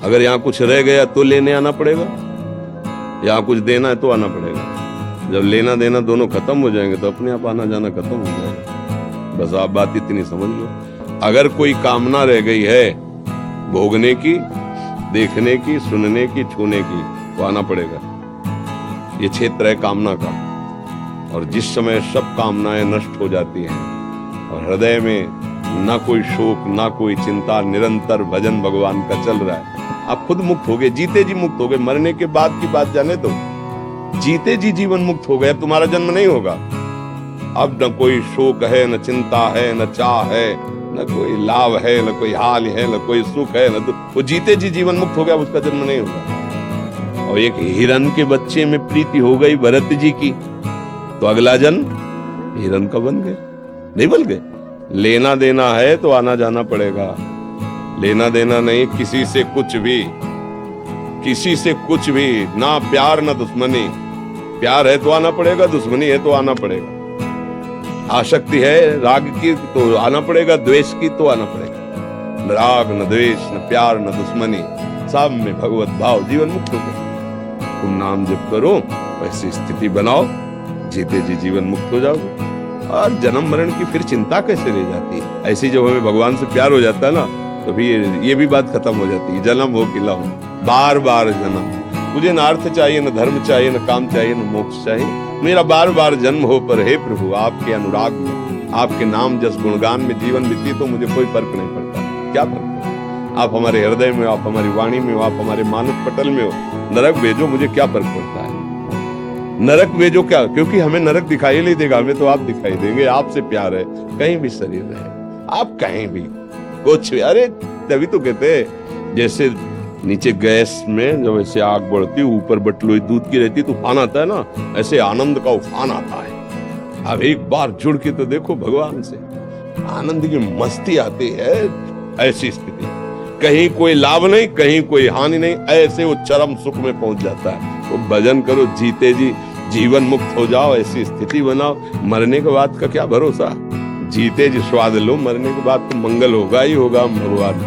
अगर यहाँ कुछ रह गया तो लेने आना पड़ेगा, यहाँ कुछ देना है तो आना पड़ेगा। जब लेना देना दोनों खत्म हो जाएंगे तो अपने आप आना जाना खत्म हो जाएगा। बस आप बात इतनी समझ लो। अगर कोई कामना रह गई है भोगने की, देखने की, सुनने की, छूने की, तो आना पड़ेगा। ये क्षेत्र है कामना का, और जिस समय सब कामनाएं नष्ट हो जाती हैं और हृदय में ना कोई शोक ना कोई चिंता, निरंतर भजन भगवान का चल रहा है, आप खुद मुक्त हो गए, जीते जी मुक्त हो गए। मरने के बाद की बात जाने तो जीते जी जीवन मुक्त हो गए। अब तुम्हारा जन्म नहीं होगा। अब न कोई शोक है, न चिंता है, न चाह है, न कोई लाभ है, न कोई हाल है, न कोई सुख है, न वो जीते जी जीवन मुक्त हो गया, उसका जन्म नहीं होगा। और एक हिरण के बच्चे में प्रीति हो गई भरत जी की, तो अगला जन्म हिरण का बन गए, नहीं बन गए। लेना देना है तो आना जाना पड़ेगा। लेना देना नहीं किसी से कुछ भी, किसी से कुछ भी, ना प्यार ना दुश्मनी। प्यार है तो आना पड़ेगा, दुश्मनी है तो आना पड़ेगा। आसक्ति है राग की तो आना पड़ेगा, द्वेष की तो आना पड़ेगा। न राग न द्वेष न प्यार न दुश्मनी, सब में भगवत भाव, जीवन मुक्त हो गए। तुम नाम जप करो, वैसी स्थिति बनाओ, जीते जी जीवन मुक्त हो जाओगे। और जन्म मरण की फिर चिंता कैसे रह जाती है। ऐसी जब हमें भगवान से प्यार हो जाता है ना, तो भी ये भी बात खत्म हो जाती है। जन्म हो कि लव, बार बार जन्म। मुझे न अर्थ चाहिए, न धर्म चाहिए, न काम चाहिए, न मोक्ष चाहिए। मेरा बार बार जन्म हो पर हे प्रभु आपके अनुराग में, आपके नाम जस गुणगान में जीवन बीती तो मुझे कोई फर्क नहीं पड़ता। क्या फर्क पड़ता? आप हमारे हृदय में हो, आप हमारी वाणी में हो, आप हमारे मानस पटल में हो। नरक भेजो, मुझे क्या फर्क पड़ता है। नरक भेजो क्या, क्योंकि हमें नरक दिखाई नहीं देगा, हमें तो आप दिखाई देंगे। आपसे प्यार है, कहीं भी शरीर रहे, आप कहीं भी कुछ भी। अरे तभी तो कहते हैं, जैसे नीचे गैस में जब ऐसे आग बढ़ती, ऊपर बटलोई दूध की रहती, तूफान आता है ना, ऐसे आनंद का उफान आता है। अब एक बार जुड़ के तो देखो भगवान से, आनंद की मस्ती आती है। ऐसी स्थिति, कहीं कोई लाभ नहीं, कहीं कोई हानि नहीं, ऐसे वो चरम सुख में पहुंच जाता है। तो भजन करो, जीते जी जीवन मुक्त हो जाओ, ऐसी स्थिति बनाओ। मरने के बाद का क्या भरोसा, जीते जी स्वाद लो, मरने के बाद तो मंगल होगा ही होगा भगवान।